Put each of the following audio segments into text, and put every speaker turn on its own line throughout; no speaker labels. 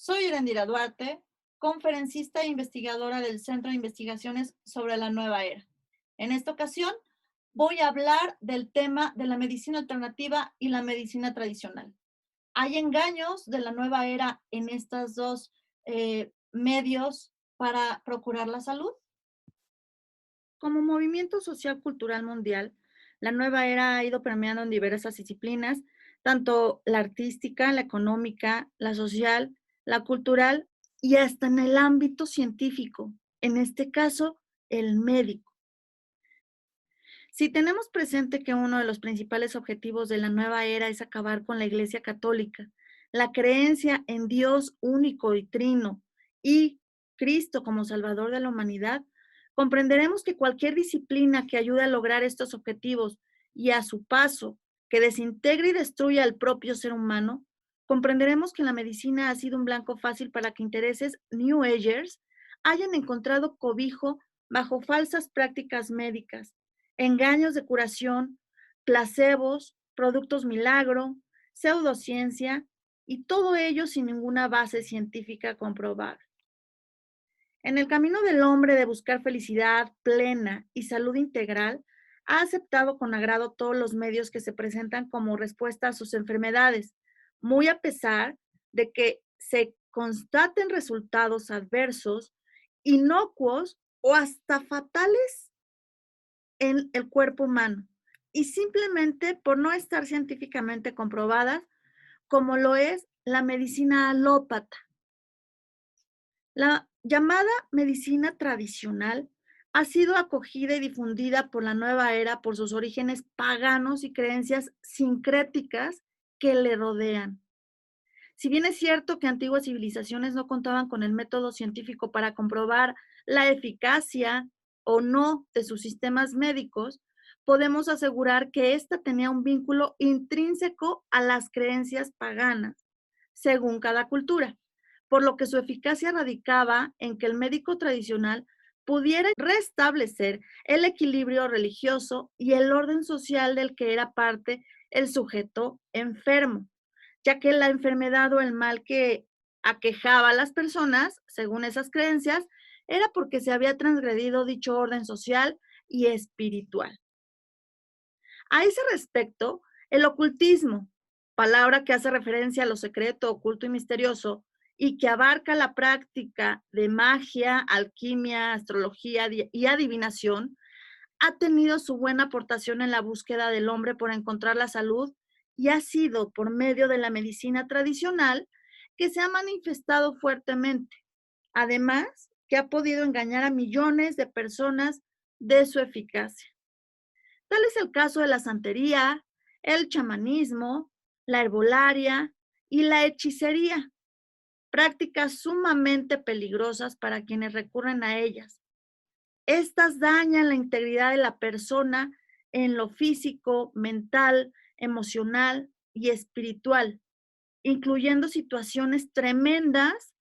Soy Erendira Duarte, conferencista e investigadora del Centro de Investigaciones sobre la Nueva Era. En esta ocasión voy a hablar del tema de la medicina alternativa y la medicina tradicional. ¿Hay engaños de la nueva era en estos dos medios para procurar la salud? Como movimiento social cultural mundial, la nueva era ha ido permeando en diversas disciplinas, tanto la artística, la económica, la social, la cultural y hasta en el ámbito científico, en este caso, el médico. Si tenemos presente que uno de los principales objetivos de la nueva era es acabar con la Iglesia Católica, la creencia en Dios único y trino y Cristo como Salvador de la humanidad, comprenderemos que cualquier disciplina que ayude a lograr estos objetivos y a su paso que desintegre y destruya al propio ser humano, comprenderemos que la medicina ha sido un blanco fácil para que intereses New Agers hayan encontrado cobijo bajo falsas prácticas médicas, engaños de curación, placebos, productos milagro, pseudociencia y todo ello sin ninguna base científica comprobada. En el camino del hombre de buscar felicidad plena y salud integral, ha aceptado con agrado todos los medios que se presentan como respuesta a sus enfermedades, muy a pesar de que se constaten resultados adversos, inocuos o hasta fatales en el cuerpo humano, y simplemente por no estar científicamente comprobadas, como lo es la medicina alópata. La llamada medicina tradicional ha sido acogida y difundida por la nueva era por sus orígenes paganos y creencias sincréticas que le rodean. Si bien es cierto que antiguas civilizaciones no contaban con el método científico para comprobar la eficacia o no de sus sistemas médicos, podemos asegurar que ésta tenía un vínculo intrínseco a las creencias paganas, según cada cultura, por lo que su eficacia radicaba en que el médico tradicional pudiera restablecer el equilibrio religioso y el orden social del que era parte el sujeto enfermo, ya que la enfermedad o el mal que aquejaba a las personas, según esas creencias, era porque se había transgredido dicho orden social y espiritual. A ese respecto, el ocultismo, palabra que hace referencia a lo secreto, oculto y misterioso, y que abarca la práctica de magia, alquimia, astrología y adivinación, ha tenido su buena aportación en la búsqueda del hombre por encontrar la salud y ha sido por medio de la medicina tradicional que se ha manifestado fuertemente. Además, que ha podido engañar a millones de personas de su eficacia. Tal es el caso de la santería, el chamanismo, la herbolaria y la hechicería, prácticas sumamente peligrosas para quienes recurren a ellas. Estas dañan la integridad de la persona en lo físico, mental, emocional y espiritual, incluyendo situaciones tremendas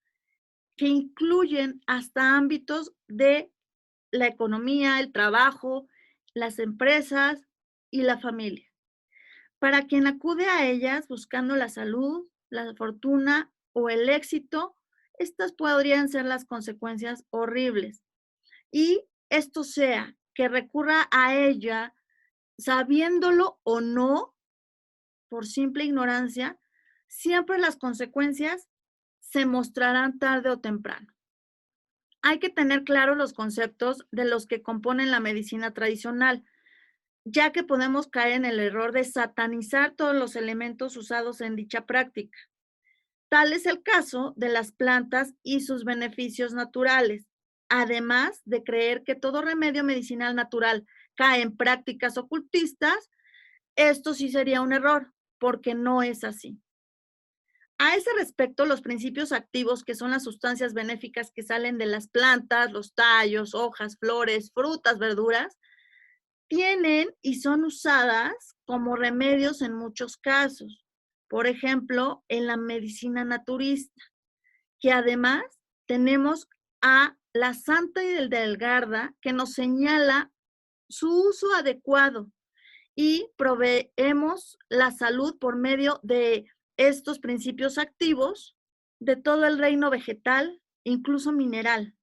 que incluyen hasta ámbitos de la economía, el trabajo, las empresas y la familia. Para quien acude a ellas buscando la salud, la fortuna o el éxito, estas podrían ser las consecuencias horribles. Y esto sea que recurra a ella sabiéndolo o no, por simple ignorancia, siempre las consecuencias se mostrarán tarde o temprano. Hay que tener claros los conceptos de los que componen la medicina tradicional, ya que podemos caer en el error de satanizar todos los elementos usados en dicha práctica. Tal es el caso de las plantas y sus beneficios naturales, además de creer que todo remedio medicinal natural cae en prácticas ocultistas. Esto sí sería un error, porque no es así. A ese respecto, los principios activos, que son las sustancias benéficas que salen de las plantas, los tallos, hojas, flores, frutas, verduras, tienen y son usadas como remedios en muchos casos. Por ejemplo, en la medicina naturista, que además tenemos a la Santa Hildegarda, que nos señala su uso adecuado y proveemos la salud por medio de estos principios activos de todo el reino vegetal, incluso mineral,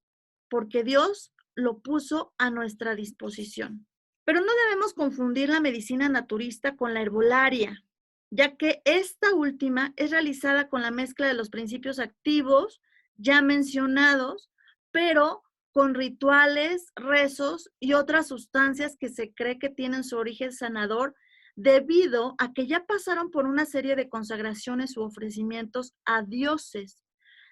porque Dios lo puso a nuestra disposición. Pero no debemos confundir la medicina naturista con la herbolaria, ya que esta última es realizada con la mezcla de los principios activos ya mencionados, pero con rituales, rezos y otras sustancias que se cree que tienen su origen sanador debido a que ya pasaron por una serie de consagraciones u ofrecimientos a dioses,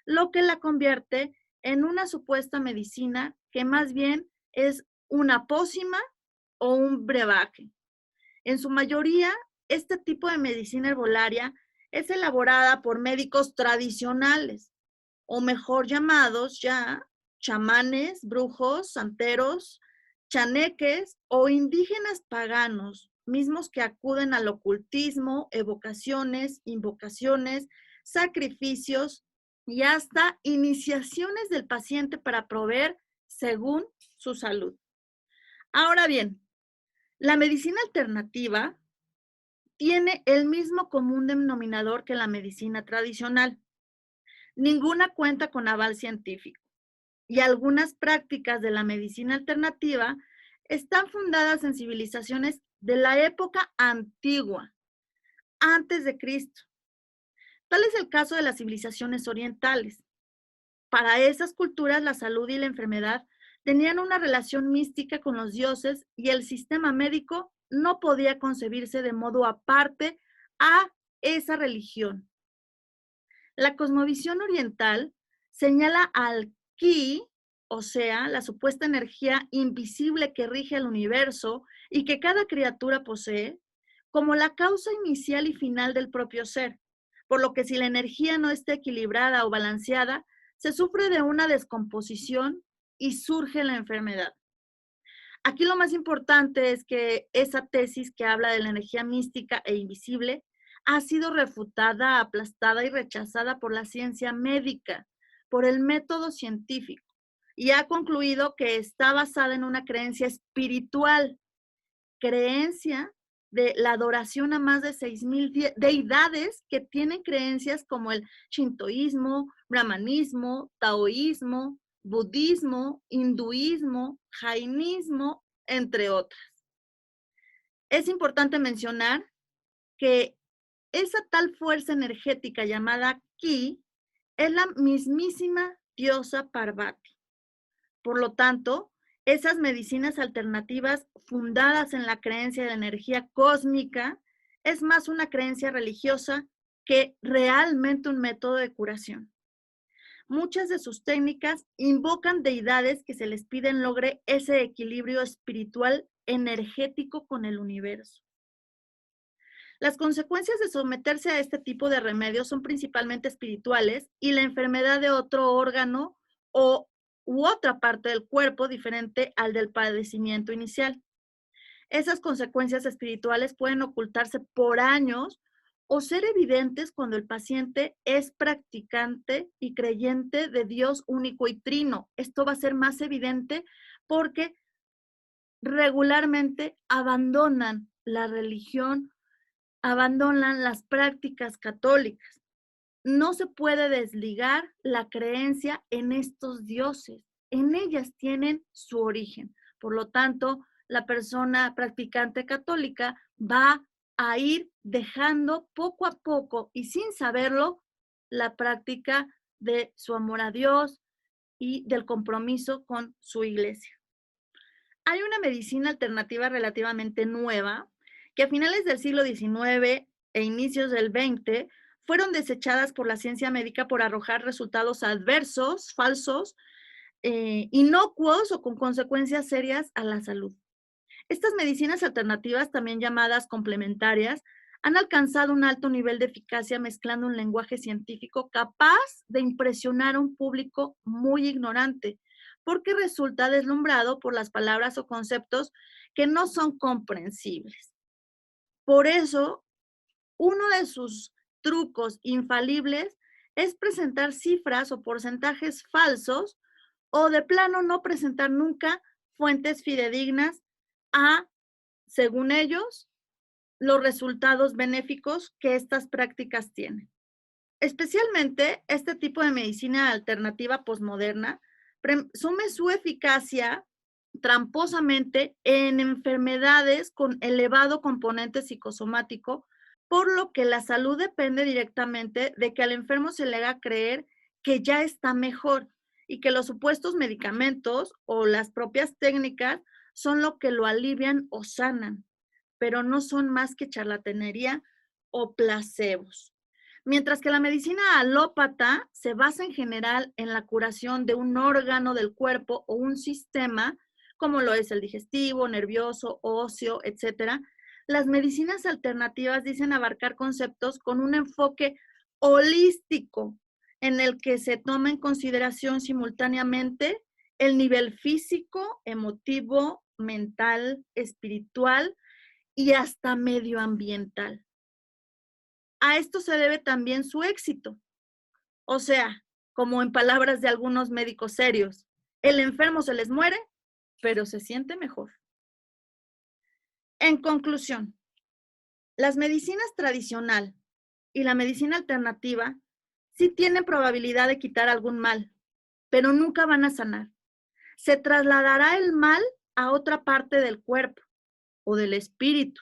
lo que la convierte en una supuesta medicina que más bien es una pócima o un brebaje. En su mayoría, este tipo de medicina herbolaria es elaborada por médicos tradicionales, o mejor llamados ya chamanes, brujos, santeros, chaneques o indígenas paganos, mismos que acuden al ocultismo, evocaciones, invocaciones, sacrificios y hasta iniciaciones del paciente para proveer según su salud. Ahora bien, la medicina alternativa tiene el mismo común denominador que la medicina tradicional. Ninguna cuenta con aval científico y algunas prácticas de la medicina alternativa están fundadas en civilizaciones de la época antigua, antes de Cristo. Tal es el caso de las civilizaciones orientales. Para esas culturas, la salud y la enfermedad tenían una relación mística con los dioses y el sistema médico no podía concebirse de modo aparte a esa religión. La cosmovisión oriental señala al ki, o sea, la supuesta energía invisible que rige el universo y que cada criatura posee, como la causa inicial y final del propio ser, por lo que si la energía no está equilibrada o balanceada, se sufre de una descomposición y surge la enfermedad. Aquí lo más importante es que esa tesis que habla de la energía mística e invisible ha sido refutada, aplastada y rechazada por la ciencia médica, por el método científico, y ha concluido que está basada en una creencia espiritual, creencia de la adoración a más de 6,000 deidades que tienen creencias como el shintoísmo, brahmanismo, taoísmo, budismo, hinduismo, jainismo, entre otras. Es importante mencionar que esa tal fuerza energética llamada ki es la mismísima diosa Parvati. Por lo tanto, esas medicinas alternativas fundadas en la creencia de energía cósmica es más una creencia religiosa que realmente un método de curación. Muchas de sus técnicas invocan deidades que se les piden logre ese equilibrio espiritual energético con el universo. Las consecuencias de someterse a este tipo de remedios son principalmente espirituales y la enfermedad de otro órgano o u otra parte del cuerpo diferente al del padecimiento inicial. Esas consecuencias espirituales pueden ocultarse por años o ser evidentes cuando el paciente es practicante y creyente de Dios único y trino. Esto va a ser más evidente porque regularmente abandonan la religión, abandonan las prácticas católicas. No se puede desligar la creencia en estos dioses. En ellas tienen su origen. Por lo tanto, la persona practicante católica va a ir dejando poco a poco y sin saberlo la práctica de su amor a Dios y del compromiso con su iglesia. Hay una medicina alternativa relativamente nueva que a finales del siglo XIX e inicios del XX fueron desechadas por la ciencia médica por arrojar resultados adversos, falsos, inocuos o con consecuencias serias a la salud. Estas medicinas alternativas, también llamadas complementarias, han alcanzado un alto nivel de eficacia mezclando un lenguaje científico capaz de impresionar a un público muy ignorante, porque resulta deslumbrado por las palabras o conceptos que no son comprensibles. Por eso, uno de sus trucos infalibles es presentar cifras o porcentajes falsos o de plano no presentar nunca fuentes fidedignas a, según ellos, los resultados benéficos que estas prácticas tienen. Especialmente este tipo de medicina alternativa posmoderna presume su eficacia tramposamente en enfermedades con elevado componente psicosomático, por lo que la salud depende directamente de que al enfermo se le haga creer que ya está mejor y que los supuestos medicamentos o las propias técnicas son lo que lo alivian o sanan, pero no son más que charlatanería o placebos. Mientras que la medicina alópata se basa en general en la curación de un órgano del cuerpo o un sistema, como lo es el digestivo, nervioso, óseo, etcétera, las medicinas alternativas dicen abarcar conceptos con un enfoque holístico en el que se toma en consideración simultáneamente el nivel físico, emotivo, mental, espiritual y hasta medioambiental. A esto se debe también su éxito. O sea, como en palabras de algunos médicos serios, el enfermo se les muere, pero se siente mejor. En conclusión, las medicinas tradicional y la medicina alternativa sí tienen probabilidad de quitar algún mal, pero nunca van a sanar. Se trasladará el mal a otra parte del cuerpo o del espíritu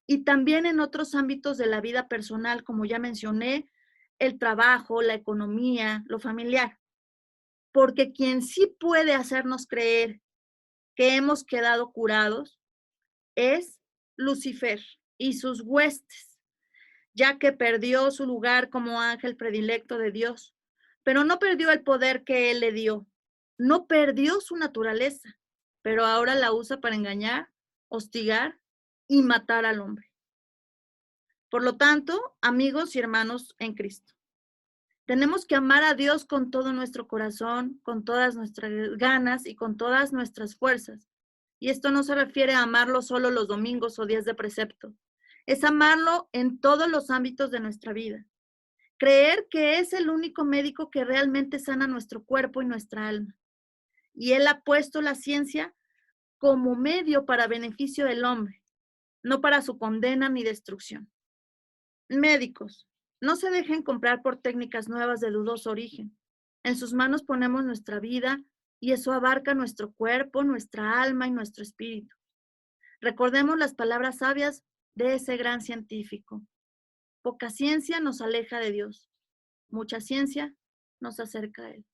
y también en otros ámbitos de la vida personal, como ya mencioné, el trabajo, la economía, lo familiar. Porque quien sí puede hacernos creer que hemos quedado curados es Lucifer y sus huestes, ya que perdió su lugar como ángel predilecto de Dios, pero no perdió el poder que él le dio, no perdió su naturaleza, pero ahora la usa para engañar, hostigar y matar al hombre. Por lo tanto, amigos y hermanos en Cristo, tenemos que amar a Dios con todo nuestro corazón, con todas nuestras ganas y con todas nuestras fuerzas. Y esto no se refiere a amarlo solo los domingos o días de precepto. Es amarlo en todos los ámbitos de nuestra vida. Creer que es el único médico que realmente sana nuestro cuerpo y nuestra alma. Y Él ha puesto la ciencia como medio para beneficio del hombre, no para su condena ni destrucción. Médicos, no se dejen comprar por técnicas nuevas de dudoso origen. En sus manos ponemos nuestra vida y eso abarca nuestro cuerpo, nuestra alma y nuestro espíritu. Recordemos las palabras sabias de ese gran científico. Poca ciencia nos aleja de Dios. Mucha ciencia nos acerca a Él.